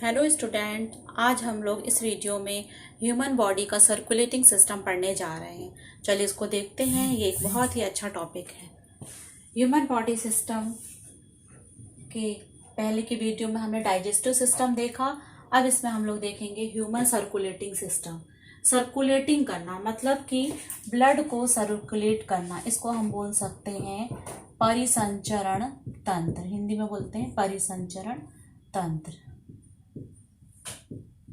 Hello student, आज हम लोग इस वीडियो में ह्यूमन बॉडी का सर्कुलेटिंग सिस्टम पढ़ने जा रहे हैं। चलिए इसको देखते हैं। ये एक बहुत ही अच्छा टॉपिक है। ह्यूमन बॉडी सिस्टम के पहले की वीडियो में हमने डाइजेस्टिव सिस्टम देखा। अब इसमें हम लोग देखेंगे ह्यूमन सर्कुलेटिंग सिस्टम। सर्कुलेटिंग करना मतलब कि ब्लड को सर्कुलेट करना, इसको हम बोल सकते हैं परिसंचरण तंत्र। हिंदी में बोलते हैं परिसंचरण तंत्र।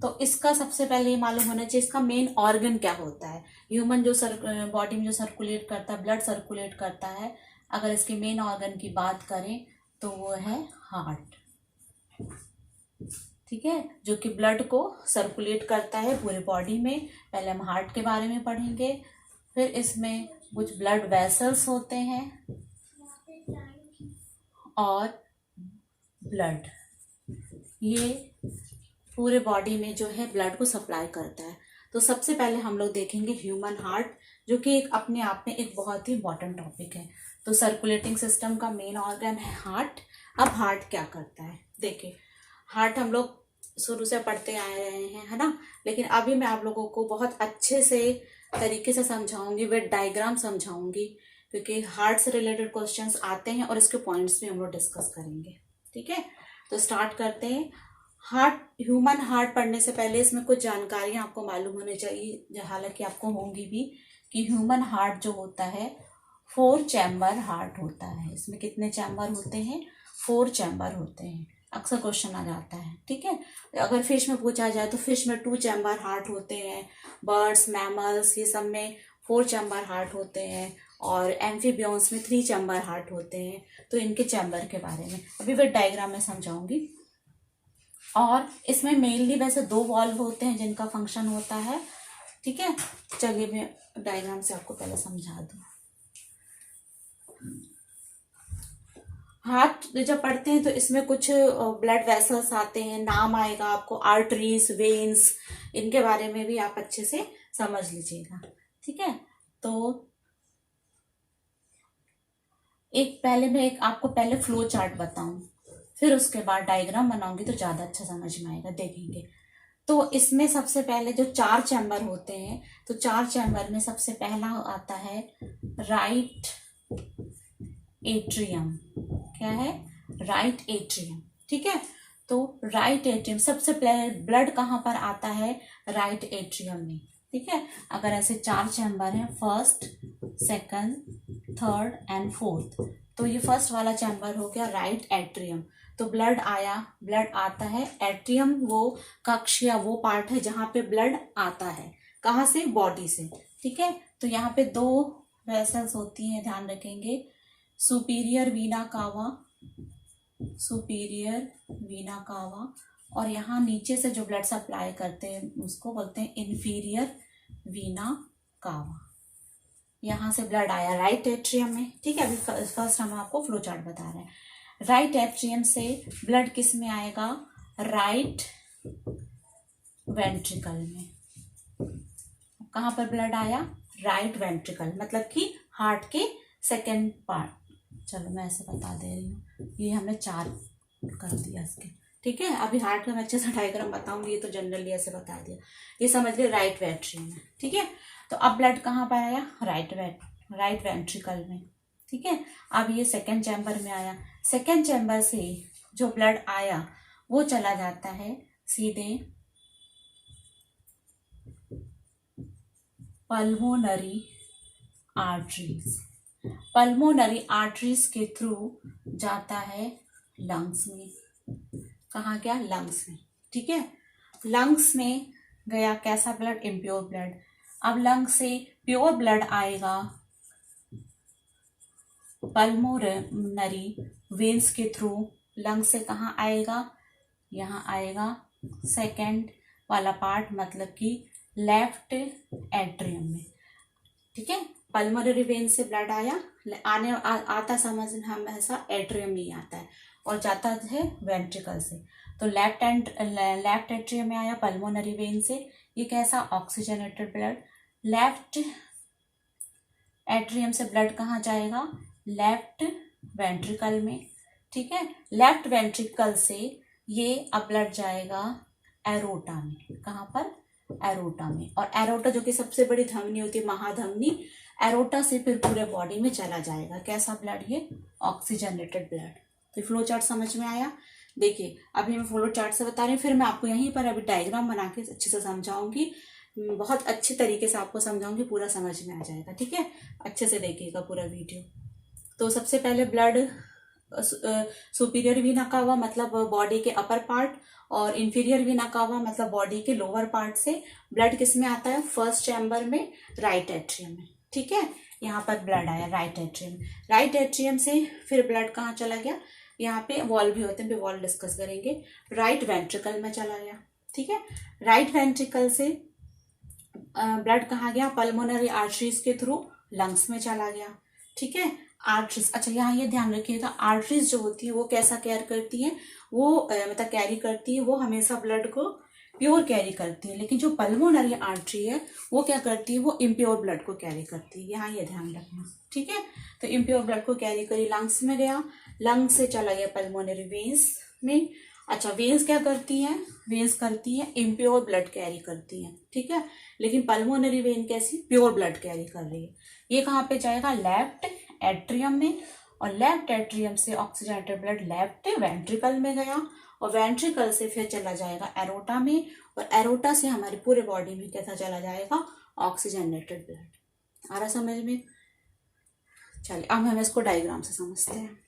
तो इसका सबसे पहले ये मालूम होना चाहिए इसका मेन ऑर्गन क्या होता है। ह्यूमन जो बॉडी में जो सर्कुलेट करता है, ब्लड सर्कुलेट करता है, अगर इसके मेन ऑर्गन की बात करें तो वो है हार्ट। ठीक है, जो कि ब्लड को सर्कुलेट करता है पूरे बॉडी में। पहले हम हार्ट के बारे में पढ़ेंगे, फिर इसमें कुछ ब्लड वेसल्स होते हैं और ब्लड, ये पूरे बॉडी में जो है ब्लड को सप्लाई करता है। तो सबसे पहले हम लोग देखेंगे ह्यूमन हार्ट, जो कि एक अपने आप में एक बहुत ही इंपॉर्टेंट टॉपिक है। तो सर्कुलेटिंग सिस्टम का मेन ऑर्गन है हार्ट। अब हार्ट क्या करता है, देखिए हार्ट हम लोग शुरू से पढ़ते आ रहे हैं, है ना। लेकिन अभी मैं आप लोगों को बहुत अच्छे से तरीके से समझाऊंगी, विद डायग्राम समझाऊंगी, क्योंकि हार्ट से रिलेटेड क्वेश्चंस आते हैं और इसके पॉइंट्स भी हम लोग डिस्कस करेंगे। ठीक है, तो स्टार्ट करते हैं। हार्ट, ह्यूमन हार्ट पढ़ने से पहले इसमें कुछ जानकारियां आपको मालूम होनी चाहिए, हालांकि आपको होंगी भी, कि ह्यूमन हार्ट जो होता है 4 चैम्बर हार्ट होता है। इसमें कितने चैम्बर होते हैं? 4 चैम्बर होते हैं। अक्सर क्वेश्चन आ जाता है। ठीक है, अगर फिश में पूछा जाए तो फिश में 2 चैम्बर हार्ट होते हैं। बर्ड्स, मैमल्स, ये सब में 4 चैम्बर हार्ट होते हैं। और एम्फीबियंस में 3 चैम्बर हार्ट होते हैं। तो इनके चैम्बर के बारे में अभी मैं डायग्राम में समझाऊंगी। और इसमें मेनली वैसे 2 वॉल्व होते हैं जिनका फंक्शन होता है। ठीक है, चलिए मैं डायग्राम से आपको पहले समझा दूं। हार्ट जब पढ़ते हैं तो इसमें कुछ ब्लड वेसल्स आते हैं, नाम आएगा आपको, आर्टरीज, वेन्स, इनके बारे में भी आप अच्छे से समझ लीजिएगा। ठीक है, तो मैं आपको पहले फ्लो चार्ट बताऊं, फिर उसके बाद डायग्राम बनाऊंगी तो ज्यादा अच्छा समझ में आएगा। देखेंगे तो इसमें सबसे पहले जो 4 चैम्बर होते हैं, तो 4 चैम्बर में सबसे पहला आता है राइट एट्रियम। क्या है? Right atrium. ठीक है, तो राइट एट्रियम सबसे पहले ब्लड कहाँ पर आता है? राइट एट्रियम में। ठीक है, अगर ऐसे 4 चैम्बर हैं, first, second, third and fourth, तो ये फर्स्ट वाला चैम्बर हो गया राइट एट्रियम। तो ब्लड आता है एट्रियम, वो कक्ष या वो पार्ट है जहां पे ब्लड आता है। कहाँ से? बॉडी से। ठीक है, तो यहाँ पे 2 वेसल्स होती हैं, ध्यान रखेंगे। सुपीरियर वीना कावा, और यहाँ नीचे से जो ब्लड सप्लाई करते हैं उसको बोलते हैं इंफीरियर वीना कावा। यहाँ से ब्लड आया राइट एट्रियम में। ठीक है, अभी फर्स्ट हम आपको फ्लो चार्ट बता रहे हैं। राइट एट्रियम से ब्लड किस में आएगा? राइट वेंट्रिकल में। कहाँ पर ब्लड आया? राइट वेंट्रिकल, मतलब कि हार्ट के सेकेंड पार्ट। चलो मैं ऐसे बता दे रही हूँ, ये हमने 4 कर दिया इसके। ठीक है, अभी हार्ट का मैं अच्छे से डायग्राम बताऊंगी, ये तो जनरली ऐसे बता दिया, ये समझ लिया राइट वेंट्रिकल में। ठीक है, तो अब ब्लड कहाँ पर आया? राइट वेंट्रिकल में। ठीक है, अब ये सेकेंड चैम्बर में आया। सेकेंड चैम्बर से जो ब्लड आया वो चला जाता है सीधे पल्मोनरी आर्टरीज के थ्रू जाता है लंग्स में। कहाँ गया? लंग्स में। ठीक है, लंग्स में गया कैसा ब्लड? Impure blood. अब लंग्स से प्योर ब्लड आएगा पल्मोनरी वेन्स के थ्रू। लंग्स से कहाँ आएगा? यहाँ आएगा सेकेंड वाला पार्ट, मतलब कि लेफ्ट एट्रियम में। ठीक है, पल्मोनरी वेन से ब्लड आया, आता समझ हम ऐसा एट्रियम में ही आता है और जाता है वेंट्रिकल से। तो लेफ्ट एट्रियम में आया पल्मोनरी वेन से, ये कैसा? Oxygenated blood. लेफ्ट एट्रियम से ब्लड कहाँ जाएगा? लेफ्ट वेंट्रिकल में। ठीक है। लेफ्ट वेंट्रिकल से ये अब ब्लड जाएगा एरोटा में। कहाँ पर? एरोटा में। और एरोटा जो कि सबसे बड़ी धमनी होती है, महाधमनी, एरोटा से फिर पूरे बॉडी में चला जाएगा। कैसा ब्लड? ये ऑक्सीजनेटेड ब्लड। तो फ्लो चार्ट समझ में आया? देखिए अभी मैं फ्लो चार्ट से बता रही हूँ, फिर मैं आपको यहीं पर अभी डायग्राम बना के अच्छे से समझाऊंगी, बहुत अच्छे तरीके से आपको समझाऊंगी, पूरा समझ में आ जाएगा। ठीक है, अच्छे से देखिएगा पूरा वीडियो। तो सबसे पहले ब्लड सुपीरियर वीना कावा मतलब बॉडी के अपर पार्ट, और इंफीरियर वीना कावा मतलब बॉडी के लोअर पार्ट से ब्लड किस में आता है? फर्स्ट चैम्बर में, राइट एट्रियम में। ठीक है, यहाँ पर ब्लड आया राइट एट्रियम। राइट एट्रियम से फिर ब्लड कहाँ चला गया? यहाँ पे वॉल भी होते हैं, पे वॉल डिस्कस करेंगे। राइट वेंट्रिकल में चला गया। ठीक है, राइट वेंट्रिकल से ब्लड कहाँ गया? पल्मोनरी आर्टरीज के थ्रू लंग्स में चला गया। ठीक है, आर्टरीज, अच्छा यहाँ ये ध्यान रखिएगा, आर्टरीज जो होती है वो कैसा केयर करती है? वो मतलब कैरी करती है, वो हमेशा ब्लड को प्योर कैरी करती है। लेकिन जो पल्मोनरी आर्टरी है वो क्या करती है? वो इम्प्योर ब्लड को कैरी करती है। यहाँ ये ध्यान रखना। ठीक है, तो इम्प्योर ब्लड को कैरी करी, लंग्स में गया, लंग्स से चला गया पल्मोनरी वेन्स में। अच्छा, वेन्स क्या करती हैं? वेन्स करती हैं इम्प्योर ब्लड कैरी करती हैं। ठीक है, लेकिन पल्मोनरी वेन कैसी? प्योर ब्लड कैरी कर रही है। ये कहाँ पे जाएगा? लेफ्ट एट्रियम में। और लेफ्ट एट्रियम से ऑक्सीजनेटेड ब्लड लेफ्ट वेंट्रिकल में गया, और वेंट्रिकल से फिर चला जाएगा एरोटा में, और एरोटा से हमारी पूरे बॉडी में कैसा चला जाएगा? Oxygenated blood. आ रहा समझ में? चलिए अब हम इसको डायग्राम से समझते हैं।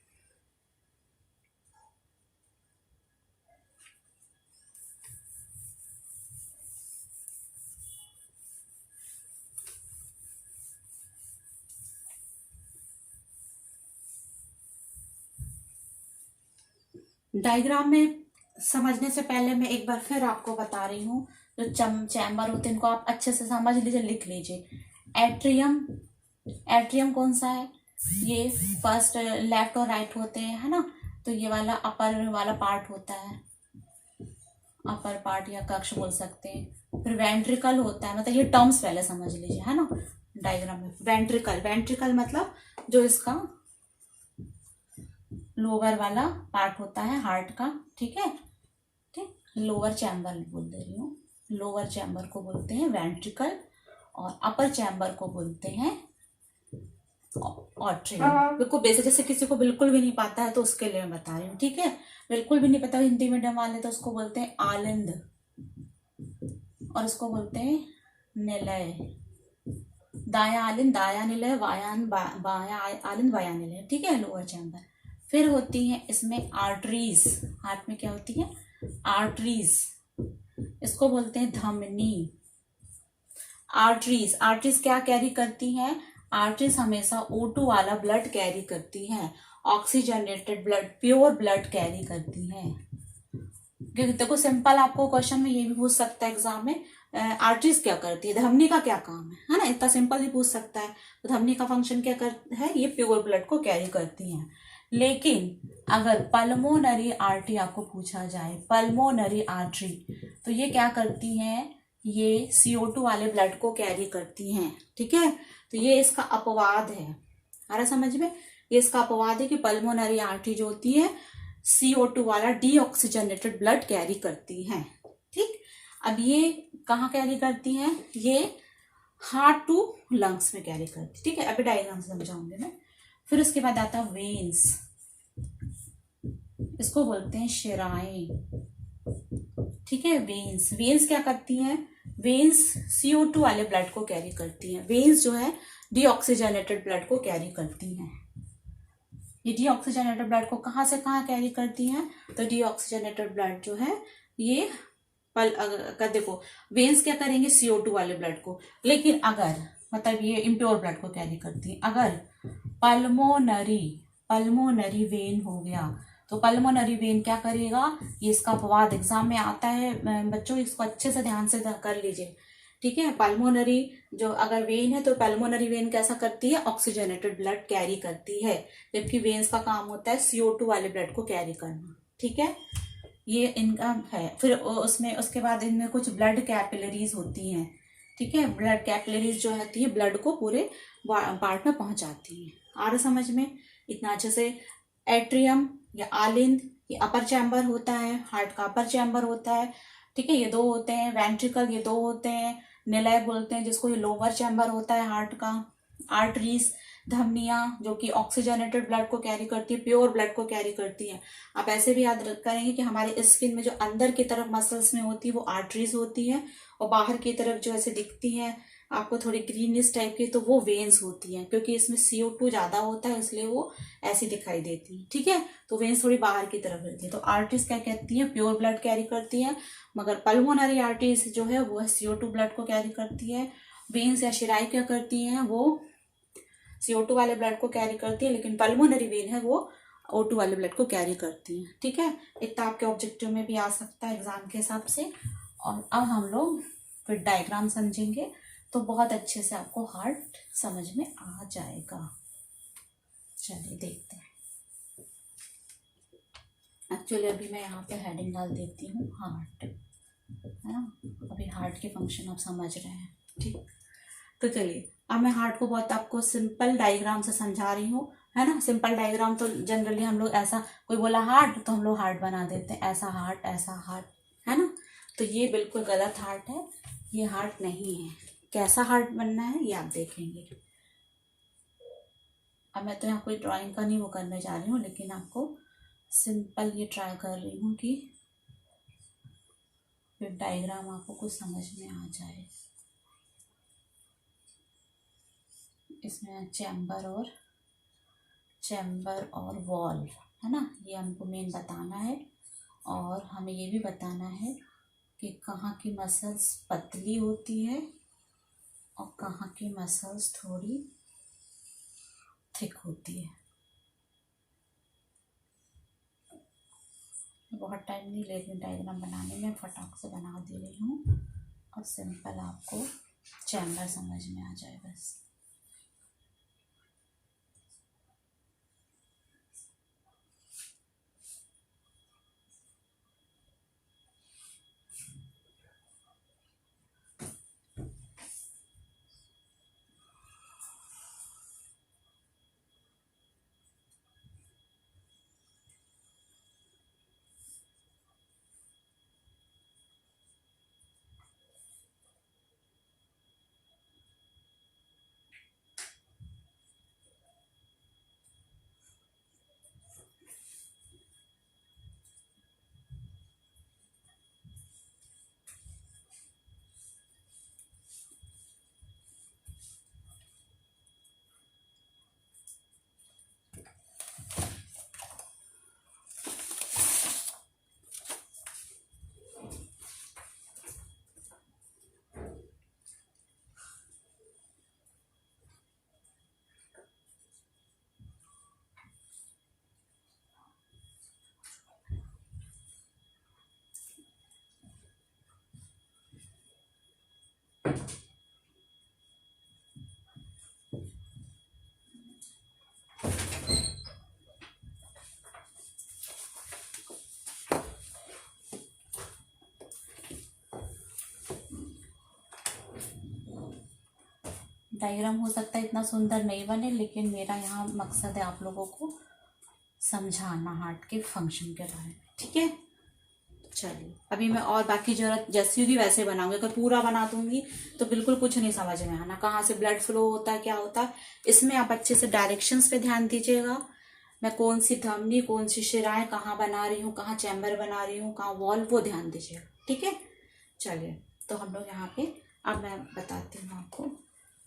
डायग्राम में समझने से पहले मैं एक बार फिर आपको बता रही हूँ, जो चैम्बर होते हैं इनको आप अच्छे से समझ लीजिए, लिख लीजिए। एट्रियम, एट्रियम कौन सा है? ये फर्स्ट लेफ्ट और राइट होते हैं, है ना। तो ये वाला अपर वाला पार्ट होता है, अपर पार्ट या कक्ष बोल सकते हैं। फिर वेंट्रिकल होता है, मतलब ये टर्म्स पहले समझ लीजिए, है ना। डायग्राम में वेंट्रिकल, वेंट्रिकल मतलब जो इसका लोअर वाला पार्ट होता है हार्ट का। ठीक है, ठीक, लोअर चैम्बर बोल दे रही हूँ, लोअर चैम्बर को बोलते हैं वेंट्रिकल, और अपर चैम्बर को बोलते हैं ऑट्रियम। बिल्कुल बेसिक, जैसे किसी को बिल्कुल भी नहीं पता है तो उसके लिए मैं बता रही हूँ। ठीक है, बिल्कुल भी नहीं पता हिंदी मीडियम वाले तो उसको बोलते हैं आलिंद, और इसको बोलते हैं निलय। दाया आलिंद, दाया निलय, बाया आलिंद, बाया निलय। ठीक है, लोअर चैम्बर। फिर होती है इसमें आर्टरीज। हार्ट में क्या होती है? आर्टरीज, इसको बोलते हैं धमनी। आर्टरीज, आर्टरीज क्या कैरी करती हैं? आर्टरीज हमेशा O2 वाला ब्लड कैरी करती हैं, oxygenated blood, pure blood carry करती हैं। क्योंकि देखो सिंपल आपको क्वेश्चन में ये भी पूछ सकता है एग्जाम में, आर्टरीज क्या करती है, धमनी का क्या काम है ना, इतना सिंपल ही पूछ सकता है। तो धमनी का फंक्शन क्या है? ये प्योर ब्लड को कैरी करती हैं। लेकिन अगर पल्मोनरी आर्टरी आपको पूछा जाए, पल्मोनरी आर्टरी, तो ये क्या करती हैं? ये CO2 वाले ब्लड को कैरी करती हैं। ठीक है, तो ये इसका अपवाद है। आ रहा समझ में? ये इसका अपवाद है कि पल्मोनरी आर्टरी जो होती है CO2 वाला डीऑक्सीजनेटेड ब्लड कैरी करती हैं। ठीक, अब ये कहाँ कैरी करती हैं? ये हार्ट टू लंग्स में कैरी करती। ठीक है, अभी डायग्राम से समझाऊंगी मैं। फिर उसके बाद आता है वेन्स, इसको बोलते हैं शिराएं। ठीक है, वेन्स, वेन्स क्या करती हैं? वेन्स CO2 वाले ब्लड को कैरी करती हैं। वेन्स जो है डीऑक्सीजनेटेड ब्लड को कैरी करती हैं। ये डीऑक्सीजनेटेड ब्लड को कहाँ से कहाँ कैरी करती हैं? तो डीऑक्सीजनेटेड ब्लड जो है ये अगर देखो वेन्स क्या करेंगे? CO2 वाले ब्लड को, लेकिन अगर मतलब ये इम्प्योर ब्लड को कैरी करती है। अगर पल्मोनरी वेन हो गया तो पल्मोनरी वेन क्या करेगा? ये इसका अपवाद एग्जाम में आता है बच्चों, इसको अच्छे से ध्यान से कर लीजिए। ठीक है, पल्मोनरी जो अगर वेन है तो पल्मोनरी वेन कैसा करती है? ऑक्सीजनेटेड ब्लड कैरी करती है, जबकि वेन्स का काम होता है CO2 वाले ब्लड को कैरी करना। ठीक है, ये इनका है। फिर उसमें उसके बाद इनमें कुछ ब्लड कैपिलरीज होती हैं। ठीक है, ब्लड कैपिलरीज जो होती है ब्लड को पूरे पार्ट में पहुंचाती है। आ रहा समझ में? इतना अच्छे से एट्रियम या आलिंद, ये अपर चैम्बर होता है, हार्ट का अपर चैम्बर होता है, ठीक है, ये दो होते हैं। वेंट्रिकल ये दो होते हैं। निलय बोलते हैं जिसको, ये लोअर चैम्बर होता है हार्ट का। आर्टरीज धमनियां जो कि ऑक्सीजनेटेड ब्लड को कैरी करती है, प्योर ब्लड को कैरी करती है। आप ऐसे भी याद करेंगे कि हमारे स्किन में जो अंदर की तरफ मसल्स में होती है वो आर्टरीज होती है, और बाहर की तरफ जो ऐसे दिखती है आपको थोड़ी ग्रीनिश टाइप की, तो वो वेन्स होती हैं, क्योंकि इसमें CO2 ज्यादा होता है इसलिए वो ऐसी दिखाई देती है, ठीक है। तो वेन्स थोड़ी बाहर की तरफ रहती है। तो आर्टरीज क्या कहती है, प्योर ब्लड कैरी करती है, मगर पल्मोनरी आर्टरीज जो है वो CO2 ब्लड को कैरी करती है। वेन्स या शिराएं क्या करती हैं, वो CO2 वाले ब्लड को कैरी करती है, लेकिन पल्मोनरी वेन है वो O2 वाले ब्लड को कैरी करती है, ठीक है। इतना आपके ऑब्जेक्टिव में भी आ सकता है एग्जाम के हिसाब से। और अब हम लोग फिर डायग्राम समझेंगे, तो बहुत अच्छे से आपको हार्ट समझ में आ जाएगा। चलिए देखते हैं। एक्चुअली अभी मैं यहाँ पे हेडिंग डाल देती हूँ हार्ट, है ना। अभी हार्ट के फंक्शन आप समझ रहे हैं, ठीक। तो चलिए अब मैं हार्ट को बहुत आपको सिंपल डायग्राम से समझा रही हूँ, है ना। सिंपल डायग्राम तो जनरली हम लोग ऐसा, कोई बोला हार्ट तो हम लोग हार्ट बना देते हैं, ऐसा हार्ट, है ना। तो ये बिल्कुल गलत हार्ट है, ये हार्ट नहीं है। कैसा हार्ट बनना है ये आप देखेंगे। अब मैं तो यहाँ कोई ड्राइंग का नहीं वो करने जा रही हूँ, लेकिन आपको सिंपल ये ट्राई कर रही हूँ कि फिर डायग्राम आपको कुछ समझ में आ जाए। इसमें चैम्बर और वॉल्व, है ना, ये हमको मेन बताना है। और हमें ये भी बताना है कि कहाँ की मसल्स पतली होती है और कहाँ की मसल्स थोड़ी थिक होती है। बहुत टाइम नहीं ले रही डायग्राम बनाने में, फटाक से बना दे रही हूँ और सिंपल आपको चैम्बर समझ में आ जाए बस। डायग्राम हो सकता है इतना सुंदर नहीं बने, लेकिन मेरा यहाँ मकसद है आप लोगों को समझाना हार्ट के फंक्शन के बारे में, ठीक है। चलिए अभी मैं और बाकी जरूरत जैसी होगी वैसे बनाऊंगी। अगर पूरा बना दूंगी तो बिल्कुल कुछ नहीं समझ में आना, कहाँ से ब्लड फ्लो होता है, क्या होता है। इसमें आप अच्छे से डायरेक्शंस पे ध्यान दीजिएगा। मैं कौन सी धमनी, कौन सी शिराएं कहाँ बना रही हूँ, कहाँ चैम्बर बना रही हूँ, कहाँ वॉल्व, वो ध्यान दीजिएगा, ठीक है। चलिए तो हम लोग यहाँ पे अब मैं बताती हूँ आपको।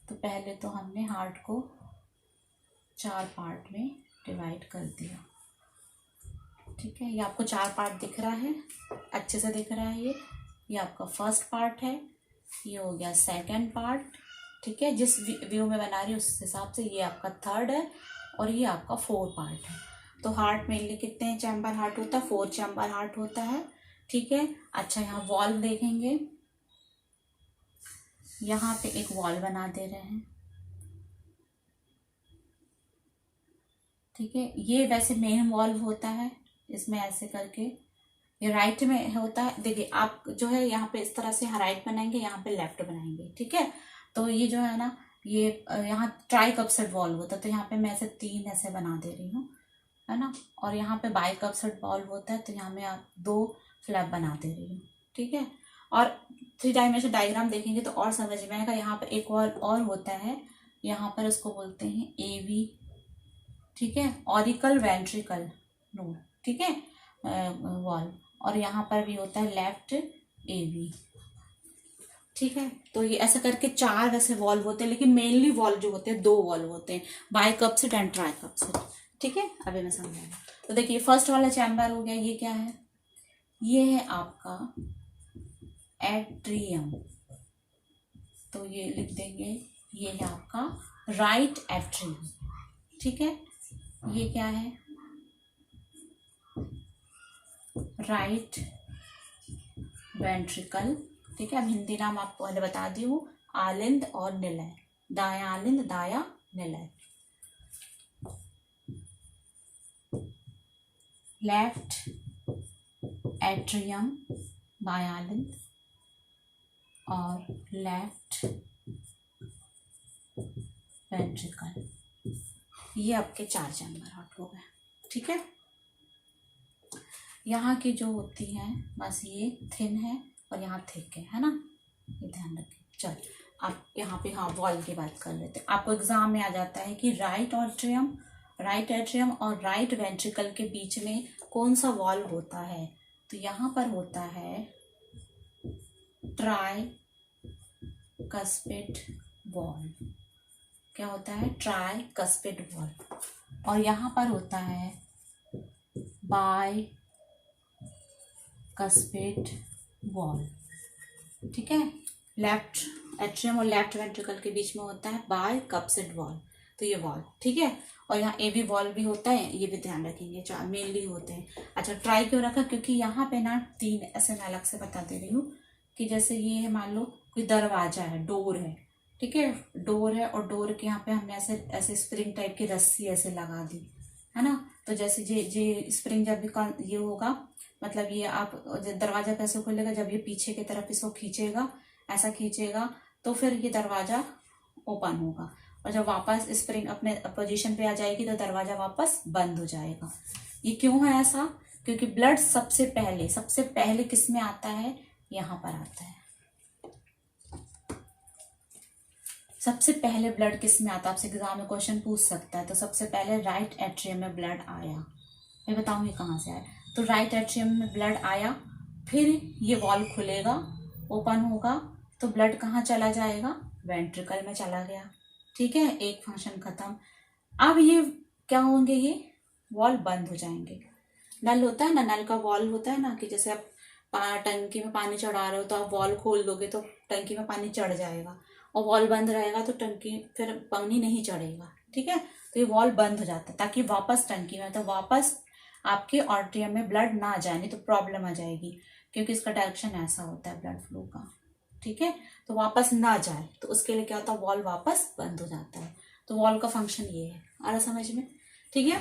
तो पहले तो हमने हार्ट को 4 पार्ट में डिवाइड कर दिया, ठीक है। ये आपको 4 पार्ट दिख रहा है, अच्छे से दिख रहा है। ये आपका फर्स्ट पार्ट है, ये हो गया सेकंड पार्ट, ठीक है। जिस व्यू में बना रही हूँ उस हिसाब से ये आपका थर्ड है, और ये आपका 4 पार्ट है। तो हार्ट मेनली कितने चैम्बर हार्ट होता है, 4 चैम्बर हार्ट होता है, ठीक है। अच्छा यहाँ वॉल्व देखेंगे, यहाँ पे एक वॉल बना दे रहे हैं, ठीक है। ये वैसे मेन वॉल्व होता है, इसमें ऐसे करके ये राइट में होता है। देखिए आप जो है यहाँ पे इस तरह से राइट बनाएंगे, यहाँ पे लेफ्ट बनाएंगे, ठीक है। तो ये जो है ना, ये यहाँ ट्राई कपसेट वॉल्व होता है। तो यहाँ पे मैं ऐसे 3 ऐसे बना दे रही हूँ, है ना। और यहाँ पे बाइकप्सिड वॉल्व होता है, तो यहाँ में आप 2 फ्लैप बना दे रही हूँ, ठीक है। और 3 डायमेंशन डायग्राम देखेंगे तो और समझ में आएगा। यहाँ पे एक और होता है, यहाँ पर इसको बोलते हैं AV, ठीक है, ऑरिकल वेंट्रिकल नोड, ठीक है, वॉल्व। और यहाँ पर भी होता है लेफ्ट AV, ठीक है। तो ये ऐसा करके 4 वैसे वॉल्व होते हैं, लेकिन मेनली वॉल्व जो होते हैं 2 वॉल्व होते हैं, बाइकप्सिड एंड ट्राइकप्सिड, ठीक है। अभी मैं समझाऊंगा। तो देखिए फर्स्ट वाला चैम्बर हो गया, ये क्या है, ये है आपका एट्रियम, तो ये लिख देंगे, ये है आपका राइट एट्रियम, ठीक है। ये क्या है, राइट वेंट्रिकल, ठीक है। अब हिंदी नाम आपको पहले बता दी हूँ, आलिंद और निलय, दाया आलिंद दाया निलय। लेफ्ट एट्रियम बाया आलिंद और लेफ्ट वेंट्रिकल, ये आपके 4 चैम्बर आउट हो गए, ठीक है। यहाँ की जो होती हैं बस ये थिन है और यहाँ थिक है ना, ये ध्यान रखें। चल आप यहाँ पे हाँ वॉल की बात कर लेते हैं। आपको एग्जाम में आ जाता है कि राइट एट्रियम और राइट वेंट्रिकल के बीच में कौन सा वॉल होता है, तो यहाँ पर होता है ट्राइकस्पिड वॉल। क्या होता है, ट्राइकस्पिड वॉल। और यहाँ पर होता है बाइकस्पिड वॉल, ठीक है। लेफ्ट एट्रियम और लेफ्ट वेंट्रिकल के बीच में होता है बाइकस्पिड वॉल, तो ये वॉल, ठीक है। और यहाँ AV वॉल भी होता है, ये भी ध्यान रखेंगे, 4 मेनली होते हैं। अच्छा ट्राई क्यों रखा, क्योंकि यहाँ पे ना 3 ऐसे मैं अलग से बता दे रही हूँ कि जैसे ये है, मान लो कोई दरवाजा है, डोर है, ठीक है, डोर है और डोर के यहाँ पे हमने ऐसे ऐसे स्प्रिंग टाइप की रस्सी ऐसे लगा दी, है ना। तो जैसे ये स्प्रिंग जब भी ये होगा, मतलब ये आप दरवाजा कैसे खोलेगा, जब ये पीछे की तरफ इसको खींचेगा, ऐसा खींचेगा, तो फिर ये दरवाजा ओपन होगा। और जब वापस स्प्रिंग अपने पोजीशन पे आ जाएगी तो दरवाजा वापस बंद हो जाएगा। ये क्यों है ऐसा, क्योंकि ब्लड सबसे पहले किस में आता है, यहाँ पर आता है। सबसे पहले ब्लड किस में आता है, आपसे एग्जाम में क्वेश्चन पूछ सकता है। तो सबसे पहले राइट एट्रियम में ब्लड आया, मैं बताऊंगी कहाँ से आया। तो राइट एट्रियम में ब्लड आया, फिर ये वॉल खुलेगा, ओपन होगा, तो ब्लड कहाँ चला जाएगा, वेंट्रिकल में चला गया, ठीक है। एक फंक्शन खत्म। अब ये क्या होंगे, ये वॉल बंद हो जाएंगे। नल होता है ना, नल का वॉल होता है ना, कि जैसे आप टंकी में पानी चढ़ा रहे हो तो आप वॉल खोल दोगे तो टंकी में पानी चढ़ जाएगा, और वॉल बंद रहेगा तो टंकी फिर पानी नहीं चढ़ेगा, ठीक है। तो ये वॉल बंद हो जाता है ताकि वापस टंकी में, तो वापस आपके आर्टरियम में ब्लड ना जाए, नहीं तो प्रॉब्लम आ जाएगी, क्योंकि इसका डायरेक्शन ऐसा होता है ब्लड फ्लो का, ठीक है। तो वापस ना जाए, तो उसके लिए क्या होता है, वॉल वापस बंद हो जाता है। तो वॉल का फंक्शन ये है, आ रहा समझ में, ठीक है।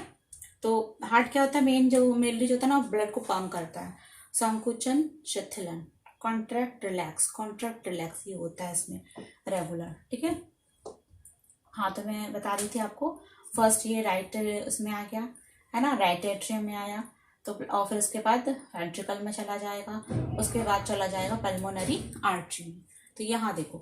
तो हार्ट क्या होता है, मेनली जो होता है ना, ब्लड को पंप करता है। संकुचन शिथिलन, कॉन्ट्रैक्ट रिलैक्स ये होता है इसमें रेगुलर, ठीक है। हाँ तो मैं बता रही थी आपको, फर्स्ट ये राइट उसमें आ गया है ना, राइट एट्रियम में आया, तो और फिर उसके बाद वेंट्रिकल में चला जाएगा, उसके बाद चला जाएगा पल्मोनरी आर्टरी में। तो यहाँ देखो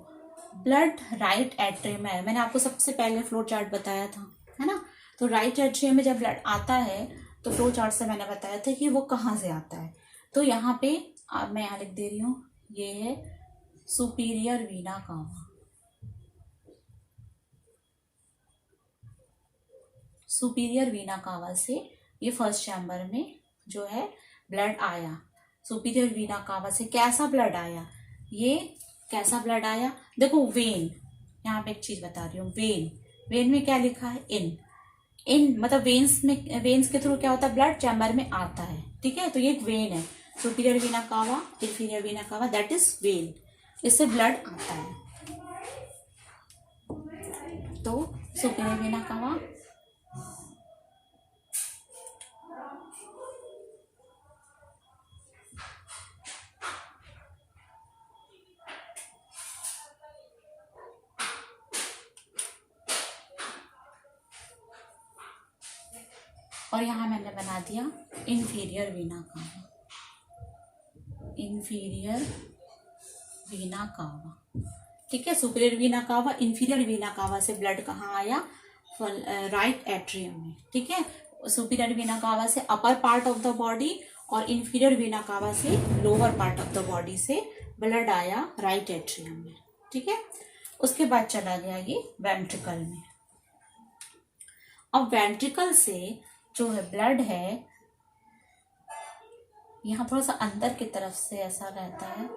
ब्लड राइट एट्रियम में है, मैंने आपको सबसे पहले फ्लो चार्ट बताया था, है ना। तो राइट एट्रियम में जब ब्लड आता है तो फ्लो चार्ट से मैंने बताया था कि वो कहाँ से आता है। तो यहाँ पे अब मैं यहाँ लिख दे रही हूँ, ये है सुपीरियर वीना कावा, सुपीरियर वीना कावा से ये फर्स्ट चैम्बर में जो है ब्लड आया। सुपीरियर वीना कावा से कैसा ब्लड आया, ये कैसा ब्लड आया, देखो वेन, यहाँ पे एक चीज बता रही हूँ, वेन में क्या लिखा है, इन मतलब वेन्स के थ्रू क्या होता है, ब्लड चैम्बर में आता है, ठीक है। तो ये एक वेन है, सुपीरियर वीना कावा, इंफीरियर वीना कावा, दैट इज वेन, इससे ब्लड आता है। तो सुपीरियर वीना कावा, और यहाँ मैंने बना दिया इंफीरियर वीना कावा, इंफीरियर वीना कावा। ठीक है, सुपीरियर वीना कावा, इंफीरियर वीना कावा से ब्लड कहाँ आया, राइट एट्रियम में। ठीक है, सुपीरियर वीना कावा से upper part of the body और इंफीरियर वीना कावा से lower part of the body से ब्लड आया राइट एट्रियम में। ठीक है, उसके बाद चला गया ये वेंट्रिकल में। अब वेंट्रिकल से जो है ब्लड है, यहाँ थोड़ा सा अंदर की तरफ से ऐसा रहता है,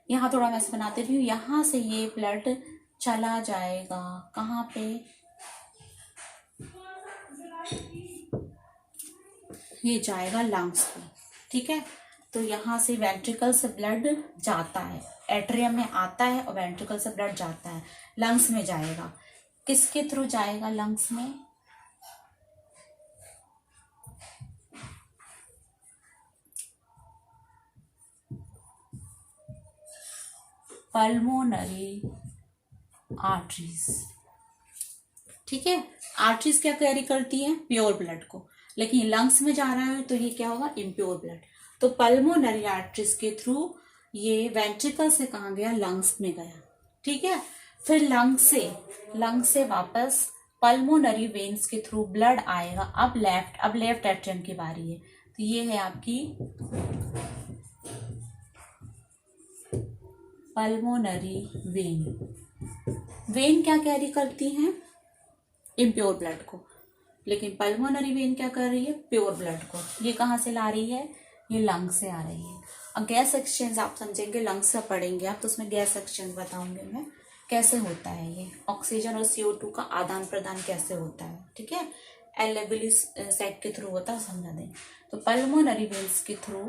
यहाँ थोड़ा मैं ऐसे बनाते भी हूँ। यहाँ से ये ब्लड चला जाएगा कहाँ पे, ये जाएगा लंग्स पे। ठीक है, तो यहाँ से वेंट्रिकल से ब्लड जाता है, एट्रियम में आता है और वेंट्रिकल से ब्लड जाता है, लंग्स में जाएगा। किसके थ्रू जाएगा लंग्स में, पल्मोनरी आर्टरीज। ठीक है, आर्टरीज क्या कैरी करती है, प्योर ब्लड को, लेकिन ये लंग्स में जा रहा है तो ये क्या होगा, इम्प्योर ब्लड। तो पल्मोनरी आर्टरीज के थ्रू ये वेंट्रिकल से कहाँ गया, लंग्स में गया। ठीक है, फिर लंग से वापस पल्मोनरी वेन्स के थ्रू ब्लड आएगा। अब लेफ्ट एट्रियम की बारी है, तो ये है आपकी पल्मोनरी वेन क्या कैरी करती हैं, इम्प्योर ब्लड को, लेकिन पल्मोनरी वेन क्या कर रही है, प्योर ब्लड को। ये कहाँ से ला रही है, ये लंग से आ रही है। अब गैस एक्सचेंज आप समझेंगे, लंग्स से पढ़ेंगे आप, तो उसमें गैस एक्सचेंज बताऊंगे मैं कैसे होता है, ये ऑक्सीजन और CO2 का आदान प्रदान कैसे होता है। ठीक है, एलेबिली सेट के थ्रू होता है, समझा दें। तो पल्मोनरी वेन्स के थ्रू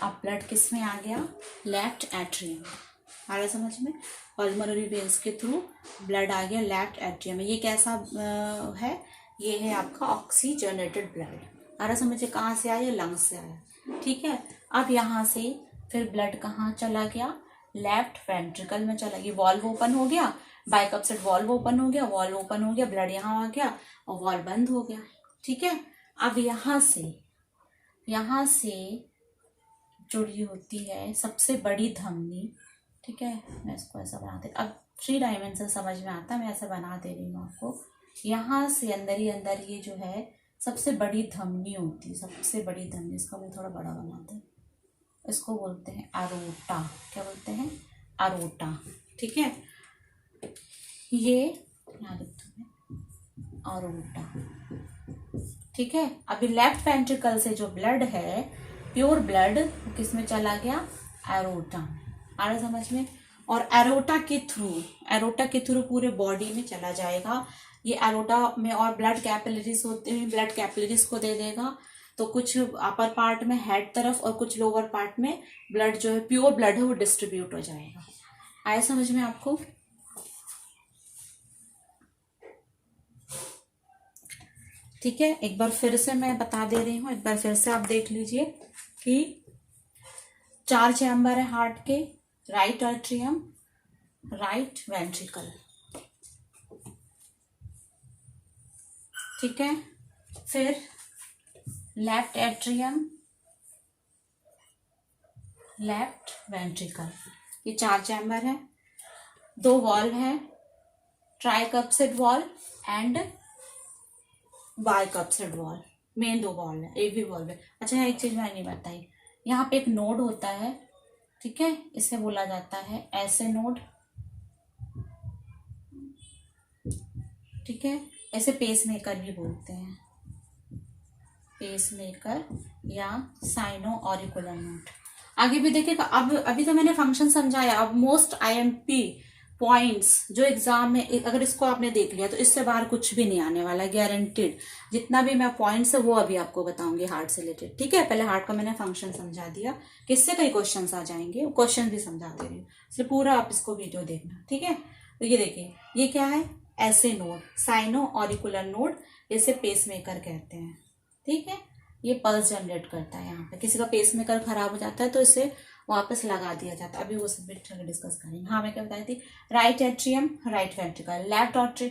अब ब्लड किस में आ गया, लेफ्ट एट्रियम। आ रहा समझ में, पल्मोनरी वेन्स के थ्रू ब्लड आ गया लेफ्ट एट्रियम में। ये कैसा है, ये है आपका ऑक्सीजनेटेड ब्लड। आ रहा समझ में, कहाँ से आया, लंग्स से आया। ठीक है, अब यहाँ से फिर ब्लड कहाँ चला गया, लेफ्ट वेंट्रिकल में चला गया। वॉल्व ओपन हो गया, बाइकप्सेट वॉल्व ओपन हो गया, ब्लड यहाँ आ गया और वॉल्व बंद हो गया। ठीक है, अब यहाँ से जुड़ी होती है सबसे बड़ी धमनी। ठीक है, मैं इसको ऐसा बनाते, अब 3 डायमेंशन समझ में आता है, मैं ऐसा बना दे रही हूँ आपको। यहाँ से अंदर ही अंदर ये जो है सबसे बड़ी धमनी होती है, सबसे बड़ी धमनी। इसको मैं थोड़ा बड़ा बनाते हैं, इसको बोलते हैं अरोटा। क्या बोलते हैं, अरोटा। ठीक है, ये यहाँ लिखती हूँ अरोटा। ठीक है, अभी लेफ्ट वेंट्रिकल से जो ब्लड है, प्योर ब्लड, किस में चला गया, एरोटा। आ रहा समझ में, और एरोटा के थ्रू पूरे बॉडी में चला जाएगा। ये एरोटा में और ब्लड कैपिलरीज होते हैं, ब्लड कैपिलरीज को दे देगा। तो कुछ अपर पार्ट में हेड तरफ और कुछ लोअर पार्ट में ब्लड जो है, प्योर ब्लड है, वो डिस्ट्रीब्यूट हो जाएगा। आया समझ में आपको। ठीक है, एक बार फिर से मैं बता दे रही हूँ, एक बार फिर से आप देख लीजिए कि 4 चैम्बर है हार्ट के, राइट एट्रियम, राइट वेंट्रिकल। ठीक है, फिर लेफ्ट एट्रियम, लेफ्ट वेंट्रिकल, ये 4 चैम्बर है। 2 वॉल्व है, tricuspid valve and bicuspid valve, main 2 valve है, एक भी वॉल्व है। अच्छा, एक चीज मैंने नहीं बताई, यहाँ पे एक नोड होता है। ठीक है, इसे बोला जाता है ऐसे नोड। ठीक है, ऐसे पेसमेकर भी बोलते हैं, पेसमेकर या साइनो ऑरिकुलर नोड। आगे भी देखिएगा, अब अभी तो मैंने फंक्शन समझाया, अब मोस्ट IMP पॉइंट्स जो एग्जाम में, अगर इसको आपने देख लिया तो इससे बाहर कुछ भी नहीं आने वाला, गारंटेड। जितना भी मैं पॉइंट्स है वो अभी आपको बताऊंगी हार्ट से रिलेटेड, ठीक है। पहले हार्ट का मैंने फंक्शन समझा दिया, किससे कई क्वेश्चन आ जाएंगे, क्वेश्चन भी समझा दे रही हूँ, इसलिए पूरा आप इसको वीडियो देखना, ठीक है। तो ये देखिए, ये क्या है, ऐसे नोड, साइनो ऑरिकुलर नोड, इसे पेसमेकर कहते हैं, ठीक है। ये पल्स जनरेट करता है। यहाँ पे किसी का पेसमेकर खराब हो जाता है तो इसे वापस लगा दिया जाता है, अभी वो सब डिस्कस करेंगे। हाँ, मैं क्या बताई थी, right atrium, right ventricle, left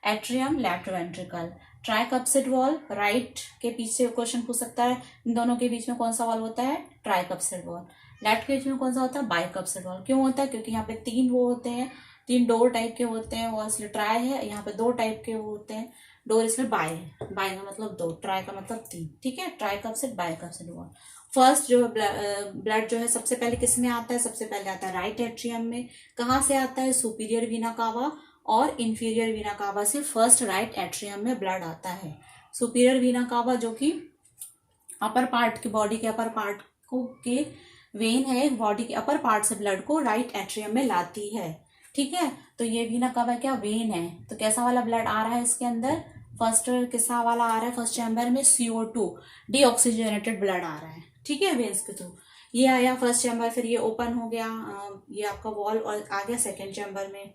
atrium, left ventricle, tricuspid valve, right के पीछे क्वेश्चन पूछ सकता है, इन दोनों के बीच में कौन सा वॉल होता है, ट्राइकप्सिड वॉल। लेफ्ट के बीच में कौन सा होता है, बाइकप्सिड वॉल। क्यों होता है, क्योंकि यहाँ पे 3 वो होते हैं, 3 डोर टाइप के होते हैं, वॉल इसलिए ट्राई है। यहाँ पे 2 टाइप के होते हैं, डोर इसलिए बाय है, बाय का मतलब 2, ट्राई का मतलब 3, ठीक है। Tricuspid, बाइकप्सिड wall. फर्स्ट जो ब्लड जो है सबसे पहले किस में आता है, सबसे पहले आता है राइट एट्रियम में। कहाँ से आता है, सुपीरियर वीना कावा और इंफीरियर वीना कावा से फर्स्ट राइट एट्रियम में ब्लड आता है। सुपीरियर वीना कावा जो कि अपर पार्ट के, बॉडी के अपर पार्ट को के वेन है, बॉडी के अपर पार्ट से ब्लड को राइट एट्रियम में लाती है, ठीक है। तो ये वीना कावा क्या, वेन है। तो कैसा वाला ब्लड आ रहा है इसके अंदर, फर्स्ट किसा वाला आ रहा है, फर्स्ट चैम्बर में CO2 डीऑक्सीजनेटेड ब्लड आ रहा है, ठीक है, वेन्स के थ्रू। ये आया फर्स्ट चैम्बर, फिर ये ओपन हो गया, ये आपका वॉल, और आ गया सेकेंड चैम्बर में,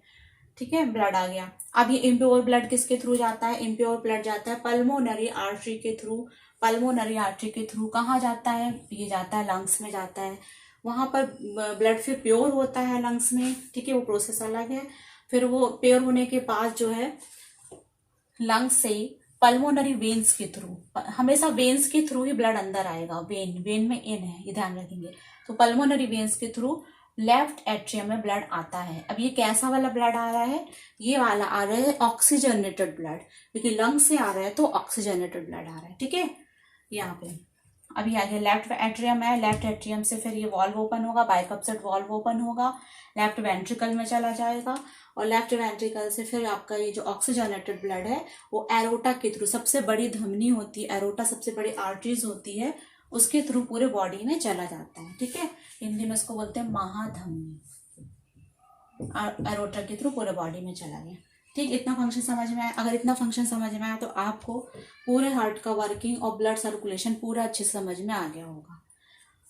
ठीक है, ब्लड आ गया। अब ये इम्प्योर ब्लड किसके थ्रू जाता है, इम्प्योर ब्लड जाता है पल्मोनरी आर्टरी के थ्रू। पल्मोनरी आर्टरी के थ्रू कहाँ जाता है, ये जाता है लंग्स में जाता है। वहां पर ब्लड फिर प्योर होता है लंग्स में, ठीक है, वो प्रोसेस अलग है। फिर वो प्योर होने के बाद जो है लंग्स से पल्मोनरी वेन्स के थ्रू, हमेशा वेन्स के थ्रू ही ब्लड अंदर आएगा, वेन में इन है, ये ध्यान रखेंगे। तो पल्मोनरी वेन्स के थ्रू लेफ्ट एट्रियम में ब्लड आता है। अब ये कैसा वाला ब्लड आ रहा है, ये वाला आ रहा है ऑक्सीजनेटेड ब्लड, क्योंकि लंग से आ रहा है तो ऑक्सीजनेटेड ब्लड आ रहा है, ठीक है। यहाँ पे अभी आगे लेफ्ट एट्रियम है, लेफ्ट एट्रियम से फिर ये वॉल्व ओपन होगा, बाइकप्सिड वॉल्व ओपन होगा, लेफ्ट वेंट्रिकल में चला जाएगा, और लेफ्ट वेंट्रिकल से फिर आपका ये जो ऑक्सीजनेटेड ब्लड है वो एरोटा के थ्रू, सबसे बड़ी धमनी होती है एरोटा, सबसे बड़ी आर्टरीज होती है, उसके थ्रू पूरे बॉडी में चला जाता है, ठीक है। हिंदी में इसको बोलते हैं महाधमनी, एरोटा के थ्रू पूरे बॉडी में चला गया, ठीक। इतना फंक्शन समझ में आया। अगर इतना फंक्शन समझ में आया तो आपको पूरे हार्ट का वर्किंग और ब्लड सर्कुलेशन पूरा अच्छे से समझ में आ गया होगा।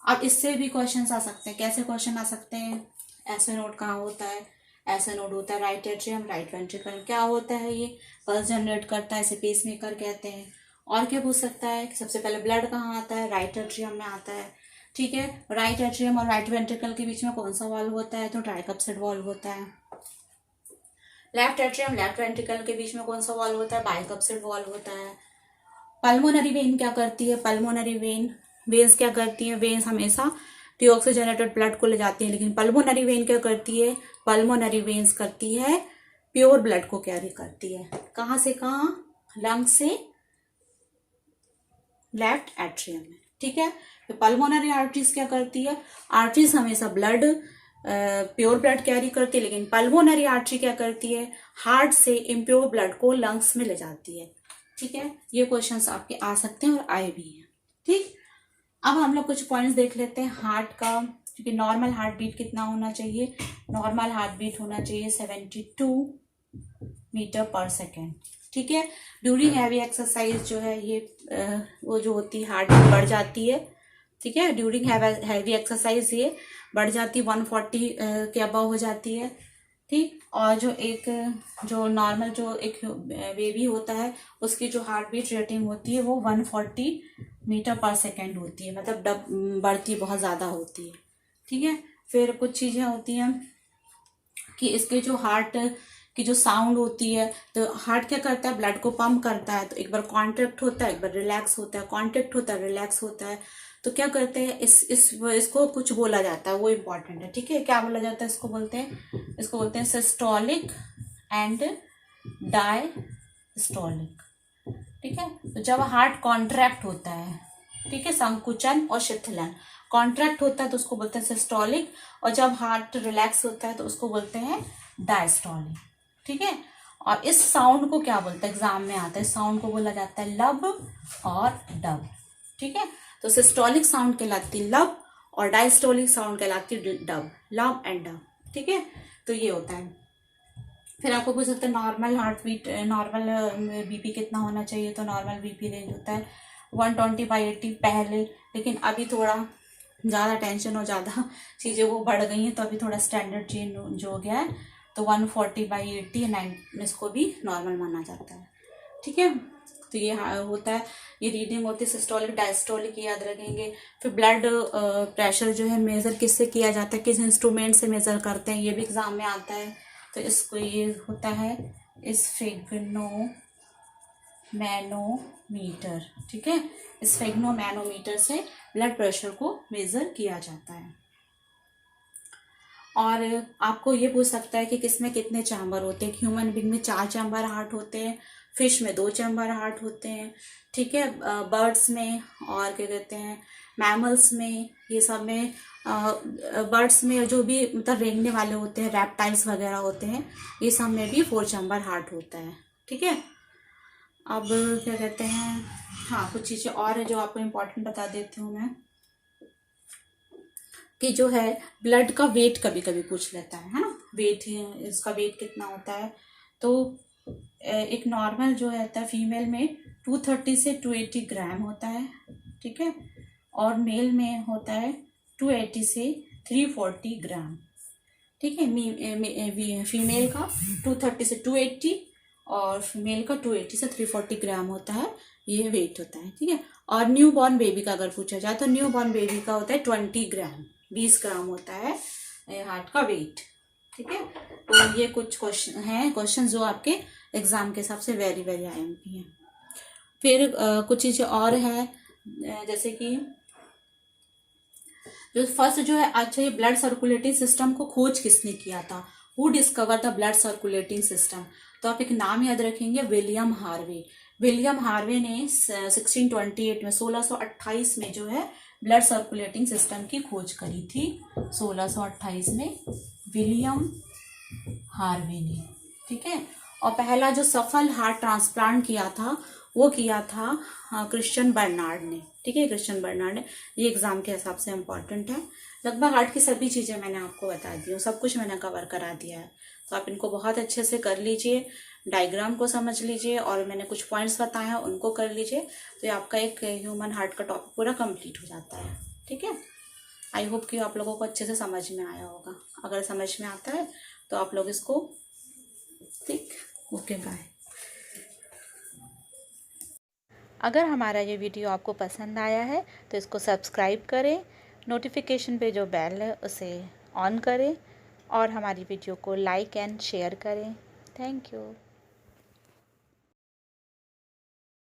अब इससे भी क्वेश्चंस आ सकते हैं। कैसे क्वेश्चन आ सकते हैं, ऐसे नोड कहाँ होता है, ऐसा नोड होता है राइट एट्रियम, राइट वेंट्रिकल, क्या होता है, ये पल्स जनरेट करता है, इसे पेसमेकर कहते हैं। और क्या पूछ सकता है कि सबसे पहले ब्लड कहाँ आता है, राइट एट्रियम में आता है, ठीक है। राइट एट्रियम और राइट वेंट्रिकल के बीच में कौन सा वॉल्व होता है, तो ट्राइकप्सिड वॉल्व होता है। लेफ्ट एट्रियम लेफ्ट वेंट्रिकल के बीच में कौन सा वॉल्व होता है, बाइकप्सिड वॉल्व होता है। पल्मोनरी वेन क्या करती है, पल्मोनरी वेन्स क्या करती है, वेन्स हमेशा डीऑक्सीजनेटेड ब्लड को ले जाती है, लेकिन पल्मोनरी वेन क्या करती है, पल्मोनरी वेन्स करती है प्योर ब्लड को कैरी करती है। कहाँ से कहाँ, लंग से लेफ्ट एट्रियम में, ठीक है। तो पल्मोनरी आर्टरीज क्या करती है, आर्टरीज हमेशा ब्लड प्योर ब्लड कैरी करती है, लेकिन पल्मोनरी आर्टरी क्या करती है, हार्ट से इम्प्योर ब्लड को लंग्स में ले जाती है, ठीक है। ये क्वेश्चंस आपके आ सकते हैं और आए भी हैं, ठीक। अब हम लोग कुछ पॉइंट्स देख लेते हैं हार्ट का, क्योंकि नॉर्मल हार्ट बीट कितना होना चाहिए, नॉर्मल हार्ट बीट होना चाहिए 72 मीटर पर सेकेंड, ठीक है। ड्यूरिंग हैवी एक्सरसाइज जो है ये वो जो होती है हार्ट बीट बढ़ जाती है, ठीक है। ड्यूरिंग हैवी एक्सरसाइज ये बढ़ जाती है, 140 के अबव हो जाती है, ठीक। और जो एक जो नॉर्मल जो एक बेबी होता है उसकी जो हार्ट बीट रेटिंग होती है वो 140 मीटर पर सेकेंड होती है, मतलब बढ़ती बहुत ज़्यादा होती है, ठीक है। फिर कुछ चीज़ें होती हैं कि इसके जो हार्ट की जो साउंड होती है, तो हार्ट क्या करता है, ब्लड को पंप करता है, तो एक बार कॉन्ट्रैक्ट होता है, एक बार रिलैक्स होता है, कॉन्ट्रैक्ट होता है, रिलैक्स होता है, तो क्या करते हैं इसको कुछ बोला जाता है, वो इम्पॉर्टेंट है, ठीक है। क्या बोला जाता है, इसको बोलते हैं सिस्टोलिक एंड डायस्टोलिक, ठीक है। तो जब हार्ट कॉन्ट्रैक्ट होता है, ठीक है, संकुचन और शिथिलन, कॉन्ट्रैक्ट होता है तो उसको बोलते हैं सिस्टोलिक, और जब हार्ट रिलैक्स होता है तो उसको बोलते हैं डायस्टोलिक, ठीक है। और इस साउंड को क्या बोलते हैं, एग्जाम में आता है, साउंड को बोला जाता है लब और डब, ठीक है। तो सिस्टोलिक साउंड कहलाती है लब और डायस्टोलिक साउंड कहलाती है डब, लब एंड डब, ठीक है। तो ये होता है। फिर आपको पूछ सकते हैं normal heart beat, normal BP कितना होना चाहिए। तो नॉर्मल बीपी रेंज होता है 120/80 पहले, लेकिन अभी थोड़ा ज़्यादा टेंशन और ज़्यादा चीज़ें वो बढ़ गई हैं, तो अभी थोड़ा स्टैंडर्ड चेंज हो गया है। तो 140/80 9 इसको भी नॉर्मल माना जाता है। ठीक है, तो ये होता है, ये रीडिंग होती है सिस्टोलिक डायस्टोलिक, याद रखेंगे। फिर ब्लड प्रेशर जो है मेज़र किससे किया जाता है, किस इंस्ट्रूमेंट से मेज़र करते हैं, ये भी एग्जाम में आता है। तो इसको ये होता है स्फिग्नोमैनोमीटर। ठीक है, स्फिग्नोमैनोमीटर से ब्लड प्रेशर को मेज़र किया जाता है। और आपको ये पूछ सकता है कि किसमें कितने चैम्बर होते हैं। ह्यूमन बीइंग में 4 चैम्बर हार्ट होते हैं, फिश में 2 चैम्बर हार्ट होते हैं। ठीक है, बर्ड्स में और क्या कहते हैं मैमल्स में, ये सब में बर्ड्स में जो भी मतलब रेंगने वाले होते हैं, रेप्टाइल्स वगैरह होते हैं, ये सब में भी 4 चैम्बर हार्ट होता है। ठीक है, अब क्या कहते हैं, हाँ कुछ चीज़ें और है जो आपको इम्पोर्टेंट बता देती हूँ मैं, कि जो है ब्लड का वेट कभी कभी पूछ लेता है ना, वेट इसका वेट कितना होता है। तो एक नॉर्मल जो रहता है फीमेल में 230 से 280 ग्राम होता है। ठीक है, और मेल में होता है 280 से 340 ग्राम। ठीक है, फीमेल का 230 से 280 और मेल का 280 से 340 ग्राम होता है, ये वेट होता है। ठीक है, और न्यू बॉर्न बेबी का अगर पूछा जाए तो न्यू बॉर्न बेबी का होता है 20 ग्राम, 20 ग्राम होता है हार्ट का वेट। ठीक है, तो ये कुछ क्वेश्चन जो आपके एग्जाम के हिसाब से वेरी वेरी IMP हैं। फिर कुछ चीज़ें और है, जैसे कि जो फर्स्ट जो है, अच्छा ये ब्लड सर्कुलेटिंग सिस्टम को खोज किसने किया था, who discover the blood circulating system. तो आप एक नाम याद रखेंगे, विलियम हार्वे। विलियम हार्वे ने 1628 में 1628 में जो है ब्लड सर्कुलेटिंग सिस्टम की खोज करी थी। 1628 में विलियम हार्वे ने। ठीक है, और पहला जो सफल हार्ट ट्रांसप्लांट किया था वो किया था क्रिश्चियन बर्नार्ड ने। ठीक है, क्रिश्चियन बर्नार्ड ने, ये एग्जाम के हिसाब से इम्पोर्टेंट है। लगभग हार्ट की सभी चीज़ें मैंने आपको बता दी हूँ, सब कुछ मैंने कवर करा दिया है। तो आप इनको बहुत अच्छे से कर लीजिए, डायग्राम को समझ लीजिए, और मैंने कुछ पॉइंट्स बताए हैं उनको कर लीजिए, तो ये आपका एक ह्यूमन हार्ट का टॉपिक पूरा कंप्लीट हो जाता है। ठीक है, आई होप कि आप लोगों को अच्छे से समझ में आया होगा। अगर समझ में आता है तो आप लोग इसको, ठीक, ओके बाय। अगर हमारा ये वीडियो आपको पसंद आया है तो इसको सब्सक्राइब करें, नोटिफिकेशन पे जो बेल है उसे ऑन करें, और हमारी वीडियो को लाइक एंड शेयर करें। Thank you.